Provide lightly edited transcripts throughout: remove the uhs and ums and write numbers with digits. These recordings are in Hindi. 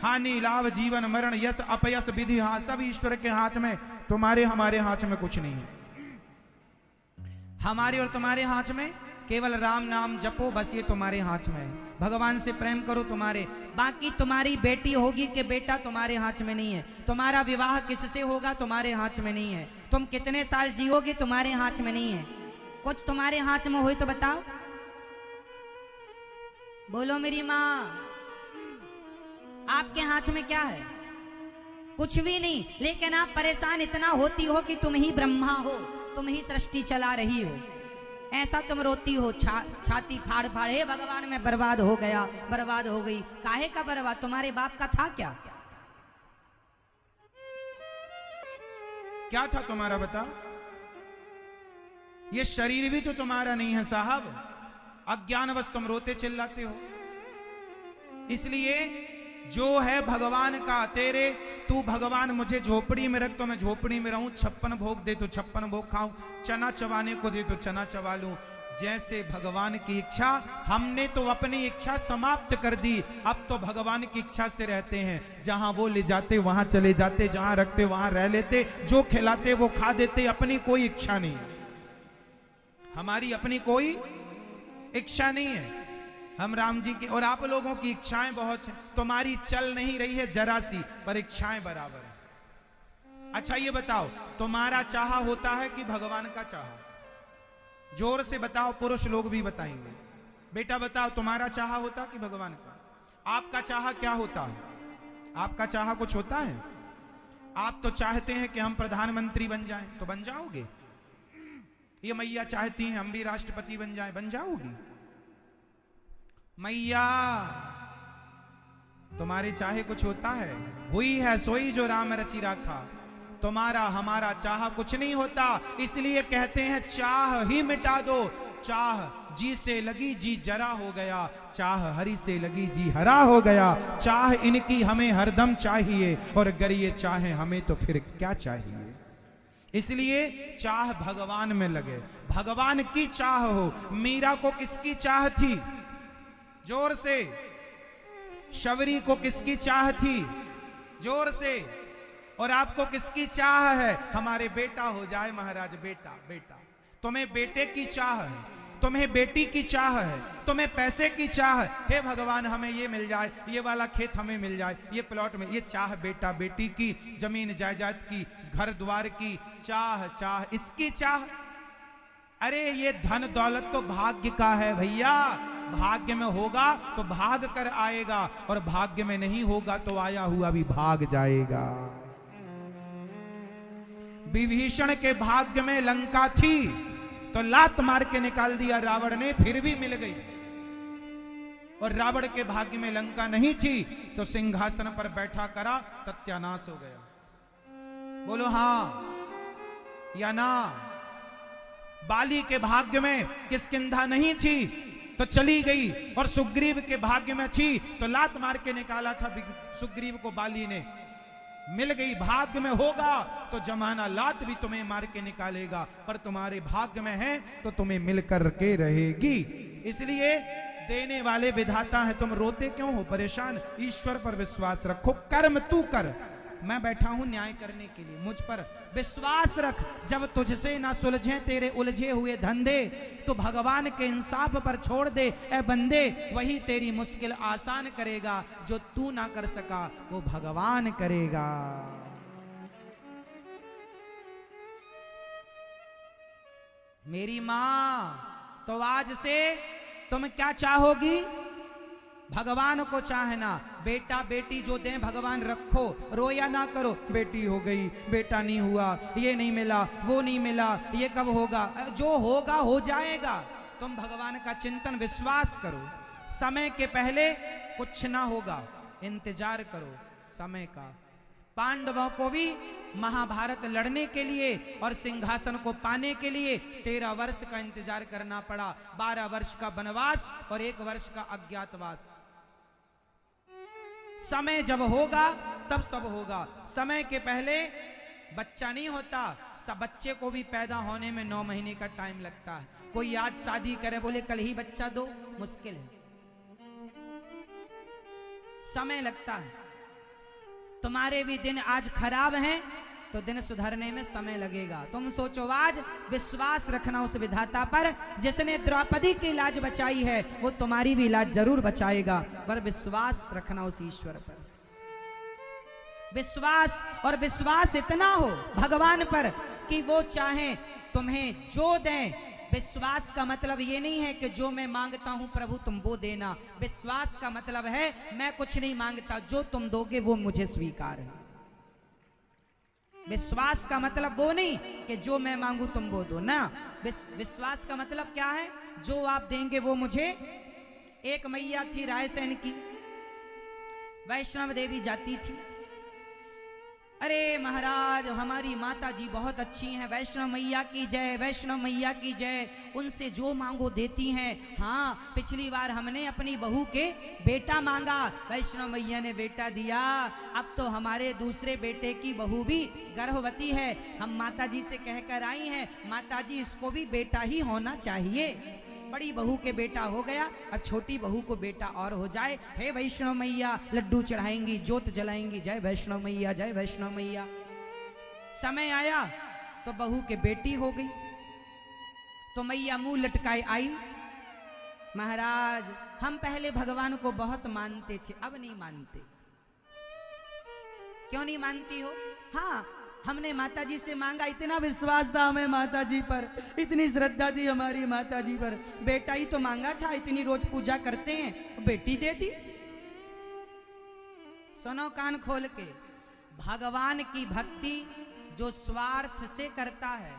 हानि लाभ जीवन मरण यश अपयश विधि, हाँ सब ईश्वर के हाथ में, तुम्हारे हमारे हाथ में कुछ नहीं है। हमारे और तुम्हारे हाथ में केवल राम नाम जपो, बस ये तुम्हारे हाथ में है। भगवान से प्रेम करो तुम्हारे, बाकी तुम्हारी बेटी होगी कि बेटा तुम्हारे हाथ में नहीं है। तुम्हारा विवाह किससे होगा तुम्हारे हाथ में नहीं है। तुम कितने साल जियोगे तुम्हारे हाथ में नहीं है। कुछ तुम्हारे हाथ में हो तो बताओ, बोलो मेरी माँ, आपके हाथ में क्या है? कुछ भी नहीं। लेकिन आप परेशान इतना होती हो कि तुम ही ब्रह्मा हो, तुम ही सृष्टि चला रही हो। ऐसा तुम रोती हो, छाती फाड़ फाड़, हे भगवान मैं बर्बाद हो गया, बर्बाद हो गई। काहे का बर्बाद? तुम्हारे बाप का था क्या? क्या था तुम्हारा बताओ? ये शरीर भी तो तुम्हारा नहीं है साहब। अज्ञानवश तुम रोते चिल्लाते हो। इसलिए जो है भगवान का तेरे, तू भगवान मुझे झोपड़ी में रख तो मैं झोपड़ी में रहूं, 56 भोग दे तो 56 भोग खाऊं, चना चबाने को दे तो चना चबा लूं। जैसे भगवान की इच्छा, हमने तो अपनी इच्छा समाप्त कर दी, अब तो भगवान की इच्छा से रहते हैं। जहां वो ले जाते वहां चले जाते, जहां रखते वहां रह लेते, जो खिलाते वो खा देते। अपनी कोई इच्छा नहीं, हमारी अपनी कोई इच्छा नहीं है। हम राम जी की और आप लोगों की इच्छाएं बहुत हैं, तुम्हारी चल नहीं रही है जरा सी, पर इच्छाएं बराबर है। अच्छा ये बताओ, तुम्हारा चाहा होता है कि भगवान का चाहा? जोर से बताओ, पुरुष लोग भी बताएंगे। बेटा बताओ, तुम्हारा चाहा होता कि भगवान का? आपका चाहा क्या होता है? आपका चाहा कुछ होता है? आप तो चाहते हैं कि हम प्रधानमंत्री बन जाएं, तो बन जाओगे। ये मैया चाहती हैं हम भी राष्ट्रपति बन जाएं, बन जाओगी। मैया तुम्हारे चाहे कुछ होता है? हुई है सोई जो राम रचि राखा। तुम्हारा हमारा चाह कुछ नहीं होता। इसलिए कहते हैं चाह ही मिटा दो। चाह जी से लगी जी जरा हो गया, चाह हरि से लगी जी हरा हो गया। चाह इनकी हमें हरदम चाहिए, और अगर ये चाहे हमें तो फिर क्या चाहिए। इसलिए चाह भगवान में लगे, भगवान की चाह हो। मीरा को किसकी चाह थी? जोर से। शबरी को किसकी चाह थी? जोर से। और आपको किसकी चाह है? हमारे बेटा हो जाए महाराज, बेटा बेटा। तुम्हें बेटे की चाह है, तुम्हें बेटी की चाह है, तुम्हें पैसे की चाह है। हे भगवान हमें ये मिल जाए, ये वाला खेत हमें मिल जाए, ये प्लॉट में, ये चाह बेटा बेटी की, जमीन जायदाद की, घर द्वार की चाह, चाह इसकी चाह। अरे ये धन दौलत तो भाग्य का है भैया। भाग्य में होगा तो भाग कर आएगा, और भाग्य में नहीं होगा तो आया हुआ भी भाग जाएगा। विभीषण के भाग्य में लंका थी तो लात मार के निकाल दिया रावण ने, फिर भी मिल गई। और रावण के भाग्य में लंका नहीं थी तो सिंहासन पर बैठा करा, सत्यानाश हो गया। बोलो हां या ना? बाली के भाग्य में किष्किंधा नहीं थी तो चली गई, और सुग्रीव के भाग्य में थी तो लात मार के निकाला था सुग्रीव को बाली ने, मिल गई। भाग्य में होगा तो जमाना लात भी तुम्हें मार के निकालेगा, पर तुम्हारे भाग्य में है तो तुम्हें मिल कर के रहेगी। इसलिए देने वाले विधाता है। तुम रोते क्यों हो, परेशान? ईश्वर पर विश्वास रखो, कर्म तू कर, मैं बैठा हूं न्याय करने के लिए, मुझ पर विश्वास रख। जब तुझसे ना सुलझे तेरे उलझे हुए धंधे, तो भगवान के इंसाफ पर छोड़ दे ए बंदे, वही तेरी मुश्किल आसान करेगा। जो तू ना कर सका वो भगवान करेगा। मेरी मां, तो आज से तुम क्या चाहोगी? भगवान को चाहना। बेटा बेटी जो दें भगवान रखो, रोया ना करो। बेटी हो गई, बेटा नहीं हुआ, ये नहीं मिला, वो नहीं मिला, ये कब होगा? जो होगा हो जाएगा। तुम भगवान का चिंतन विश्वास करो। समय के पहले कुछ ना होगा, इंतजार करो समय का। पांडवों को भी महाभारत लड़ने के लिए और सिंहासन को पाने के लिए 13 वर्ष का इंतजार करना पड़ा। 12 वर्ष का वनवास और 1 वर्ष का अज्ञातवास। समय जब होगा तब सब होगा। समय के पहले बच्चा नहीं होता। सब बच्चे को भी पैदा होने में 9 महीने का टाइम लगता है। कोई आज शादी करे बोले कल ही बच्चा दो, मुश्किल है, समय लगता है। तुम्हारे भी दिन आज खराब हैं तो दिन सुधरने में समय लगेगा। तुम सोचो आज, विश्वास रखना उस विधाता पर जिसने द्रौपदी की लाज बचाई है, वो तुम्हारी भी लाज जरूर बचाएगा। पर विश्वास रखना उस ईश्वर पर, विश्वास, और विश्वास इतना हो भगवान पर कि वो चाहे तुम्हें जो दें। विश्वास का मतलब ये नहीं है कि जो मैं मांगता हूं प्रभु तुम वो देना। विश्वास का मतलब है मैं कुछ नहीं मांगता, जो तुम दोगे वो मुझे स्वीकार है। विश्वास का मतलब वो नहीं कि जो मैं मांगू तुम वो दो ना। विश्वास का मतलब क्या है? जो आप देंगे वो मुझे। एक मैया थी रायसेन की, वैष्णव देवी जाती थी। अरे महाराज हमारी माता जी बहुत अच्छी हैं, वैष्णव मैया की जय, वैष्णव मैया की जय, उनसे जो मांगो देती हैं। हाँ, पिछली बार हमने अपनी बहू के बेटा मांगा, वैष्णव मैया ने बेटा दिया। अब तो हमारे दूसरे बेटे की बहू भी गर्भवती है। हम माता जी से कहकर आई हैं, माता जी इसको भी बेटा ही होना चाहिए। बड़ी बहू के बेटा हो गया, अब छोटी बहू को बेटा और हो जाए। हे वैष्णव मैया, लड्डू चढ़ाएंगी, जोत जलाएंगी, जय वैष्णव मैया, जय वैष्णव मैया। समय आया तो बहू के बेटी हो गई, तो मैया मुंह लटकाए आई, महाराज हम पहले भगवान को बहुत मानते थे, अब नहीं मानते। क्यों नहीं मानती हो? हाँ, हमने माता जी से मांगा, इतना विश्वास था हमें माता जी पर, इतनी श्रद्धा थी हमारी माता जी पर। बेटा ही तो मांगा था, इतनी रोज पूजा करते हैं, बेटी दे दी। सुनो कान खोल के, भगवान की भक्ति जो स्वार्थ से करता है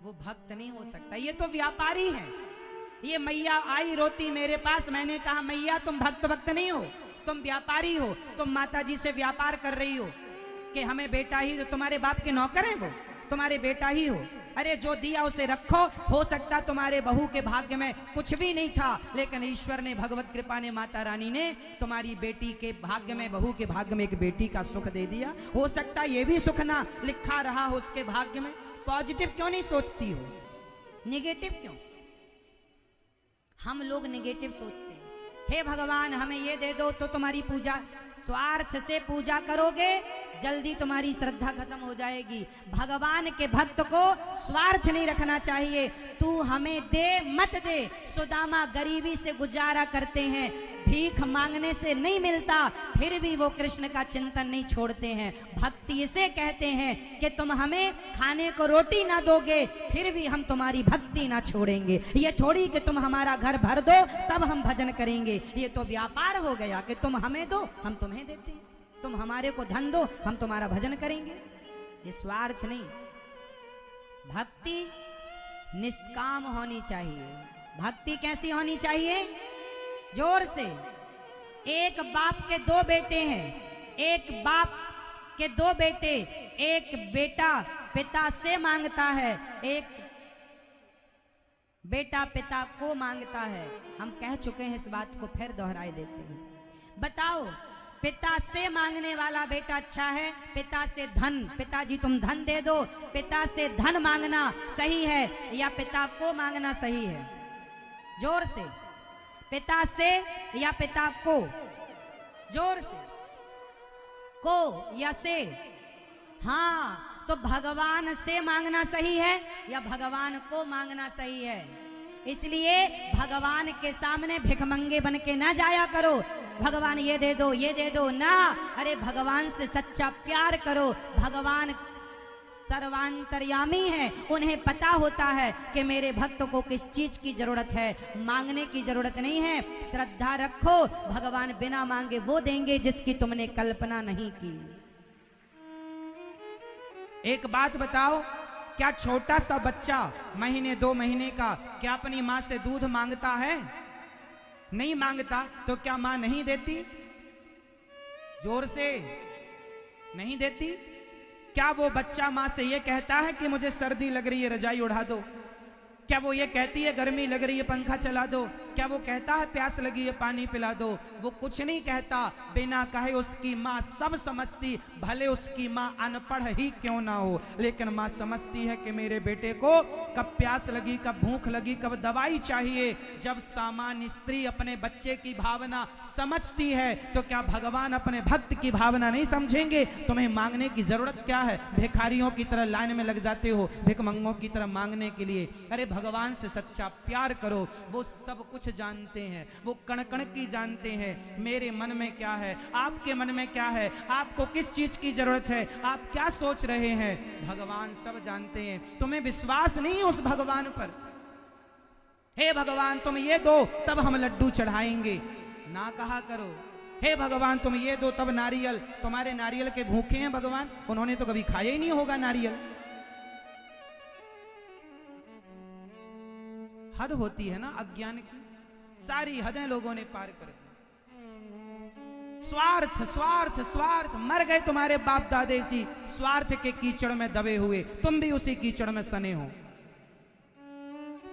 वो भक्त नहीं हो सकता। ये तो व्यापारी है। ये मैया आई रोती मेरे पास, मैंने कहा मैया तुम भक्त नहीं हो, तुम व्यापारी हो। तुम माता जी से व्यापार कर रही हो कि हमें बेटा ही, तो तुम्हारे बाप के नौकर हैं वो, तुम्हारे बेटा ही हो। अरे जो दिया उसे रखो। हो सकता तुम्हारे बहू के भाग्य में कुछ भी नहीं था, लेकिन ईश्वर ने, भगवत कृपा ने, माता रानी ने तुम्हारी बेटी के भाग्य में, बहू के भाग्य में एक बेटी का सुख दे दिया। हो सकता ये भी सुख ना लिखा रहा हो उसके भाग्य में। पॉजिटिव क्यों नहीं सोचती हो, निगेटिव क्यों? हम लोग निगेटिव सोचते हैं। हे भगवान हमें ये दे दो तो तुम्हारी पूजा, स्वार्थ से पूजा करोगे जल्दी तुम्हारी श्रद्धा खत्म हो जाएगी। भगवान के भक्त को स्वार्थ नहीं रखना चाहिए। तू हमें दे मत दे। सुदामा गरीबी से गुजारा करते हैं, भीख मांगने से नहीं मिलता, फिर भी वो कृष्ण का चिंतन नहीं छोड़ते हैं। भक्ति इसे कहते हैं कि तुम हमें खाने को रोटी ना दोगे, फिर भी हम तुम्हारी भक्ति ना छोड़ेंगे। ये थोड़ी कि तुम हमारा घर भर दो तब हम भजन करेंगे। ये तो व्यापार हो गया कि तुम हमें दो हम तुम्हें देते हैं, तुम हमारे को धन दो हम तुम्हारा भजन करेंगे। ये स्वार्थ नहीं। भक्ति निष्काम होनी चाहिए। भक्ति कैसी होनी चाहिए? जोर से। एक बाप के दो बेटे हैं, एक बाप के दो बेटे, एक बेटा पिता से मांगता है, एक बेटा पिता को मांगता है। हम कह चुके हैं, इस बात को फिर दोहराए देते हैं। बताओ, पिता से मांगने वाला बेटा अच्छा है, पिता से धन, पिताजी तुम धन दे दो, पिता से धन मांगना सही है या पिता को मांगना सही है? जोर से। पिता से या पिता को? जोर से। को या से? हाँ, तो भगवान से मांगना सही है या भगवान को मांगना सही है? इसलिए भगवान के सामने भिखमंगे बन के ना जाया करो, भगवान ये दे दो ना। अरे भगवान से सच्चा प्यार करो। भगवान सर्वांतर्यामी है, उन्हें पता होता है कि मेरे भक्त को किस चीज की जरूरत है। मांगने की जरूरत नहीं है, श्रद्धा रखो, भगवान बिना मांगे वो देंगे जिसकी तुमने कल्पना नहीं की। एक बात बताओ, क्या छोटा सा बच्चा महीने 2 महीने का क्या अपनी माँ से दूध मांगता है? नहीं मांगता। तो क्या माँ नहीं देती? जोर से। नहीं देती। क्या वो बच्चा माँ से ये कहता है कि मुझे सर्दी लग रही है रजाई उड़ा दो? क्या वो ये कहती है गर्मी लग रही है पंखा चला दो? क्या वो कहता है प्यास लगी है पानी पिला दो? वो कुछ नहीं कहता। बिना कहे उसकी माँ सब समझती, भले उसकी माँ अनपढ़ ही क्यों ना हो, लेकिन माँ समझती है कि मेरे बेटे को कब प्यास लगी, कब भूख लगी, कब दवाई चाहिए। जब सामान्य स्त्री अपने बच्चे की भावना समझती है तो क्या भगवान अपने भक्त की भावना नहीं समझेंगे? तुम्हें मांगने की जरूरत क्या है? भिखारियों की तरह लाइन में लग जाते हो भिखमंगों की तरह मांगने के लिए। अरे भगवान से सच्चा प्यार करो, वो सब कुछ जानते हैं, वो कण कण की जानते हैं। मेरे मन में क्या है, आपके मन में क्या है, आपको किस चीज की जरूरत है, आप क्या सोच रहे हैं, भगवान सब जानते हैं। तुम्हें विश्वास नहीं है उस भगवान पर? हे भगवान तुम ये दो तब हम लड्डू चढ़ाएंगे, ना कहा करो। हे भगवान तुम ये दो तब नारियल, तुम्हारे नारियल के भूखे हैं भगवान, उन्होंने तो कभी खाया ही नहीं होगा नारियल। हद होती है ना अज्ञान की, सारी हदें लोगों ने पार कर दी। स्वार्थ स्वार्थ स्वार्थ, मर गए तुम्हारे बाप दादे इसी स्वार्थ के कीचड़ में दबे हुए, तुम भी उसी कीचड़ में सने हो।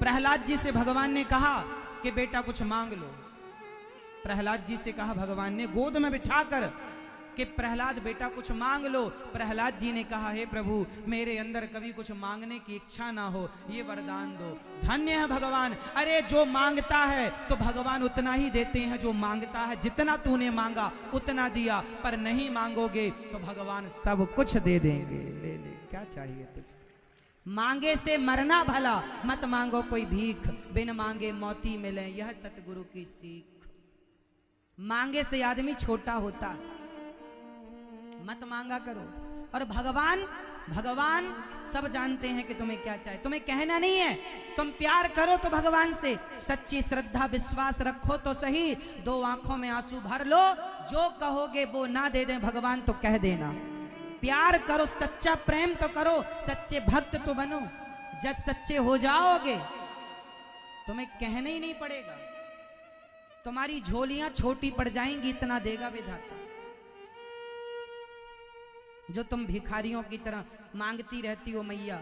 प्रहलाद जी से भगवान ने कहा कि बेटा कुछ मांग लो। प्रहलाद जी से कहा भगवान ने गोद में बिठाकर कि प्रहलाद बेटा कुछ मांग लो। प्रहलाद जी ने कहा हे प्रभु मेरे अंदर कभी कुछ मांगने की इच्छा ना हो, ये वरदान दो। धन्य है भगवान। अरे जो मांगता है तो भगवान उतना ही देते हैं, जो मांगता है जितना तूने मांगा उतना दिया, पर नहीं मांगोगे तो भगवान सब कुछ दे देंगे। ले ले क्या चाहिए तुझे? मांगे से मरना भला, मत मांगो कोई भीख, बिन मांगे मोती मिले यह सतगुरु की सीख। मांगे से आदमी छोटा होता, मत मांगा करो। और भगवान सब जानते हैं कि तुम्हें क्या चाहिए, तुम्हें कहना नहीं है। तुम प्यार करो तो भगवान से सच्ची श्रद्धा विश्वास रखो तो सही, दो आंखों में आंसू भर लो, जो कहोगे वो ना दे दें भगवान तो कह देना। प्यार करो, सच्चा प्रेम तो करो, सच्चे भक्त तो बनो। जब सच्चे हो जाओगे तुम्हें कहना ही नहीं पड़ेगा, तुम्हारी झोलियां छोटी पड़ जाएंगी, इतना देगा विधाता। जो तुम भिखारियों की तरह मांगती रहती हो मैया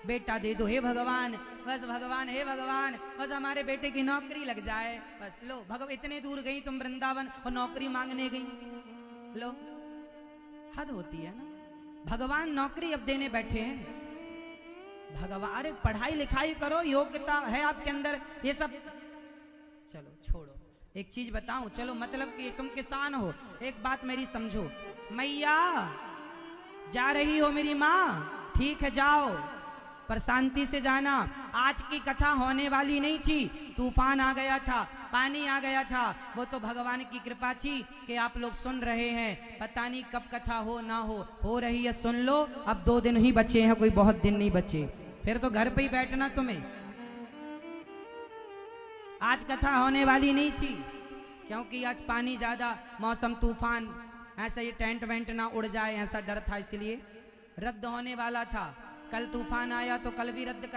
बेटा दे दो, हे भगवान बस भगवान, हे भगवान बस हमारे बेटे की नौकरी लग जाए, बस लो भगवान। इतने दूर गई तुम वृंदावन और नौकरी मांगने गई, लो हद होती है ना। भगवान नौकरी अब देने बैठे हैं। भगवान अरे पढ़ाई लिखाई करो, योग्यता है आपके अंदर, ये सब चलो छोड़ो। एक चीज बताऊं, चलो मतलब कि तुम किसान हो, एक बात मेरी समझो। मैया जा रही हो मेरी माँ, ठीक है जाओ, पर शांति से जाना। आज की कथा होने वाली नहीं थी, तूफान आ गया था, पानी आ गया था, वो तो भगवान की कृपा थी कि आप लोग सुन रहे हैं। पता नहीं कब कथा हो ना हो रही है, सुन लो। अब 2 दिन ही बचे हैं, कोई बहुत दिन नहीं बचे, फिर तो घर पे ही बैठना तुम्हें। आज कथा होने वाली नहीं थी क्योंकि आज पानी ज्यादा, मौसम तूफान, ऐसा ये टेंट वेंट ना उड़ जाए ऐसा डर था, इसलिए रद्द होने वाला था। कल तूफान आया तो कल भी रद्द कर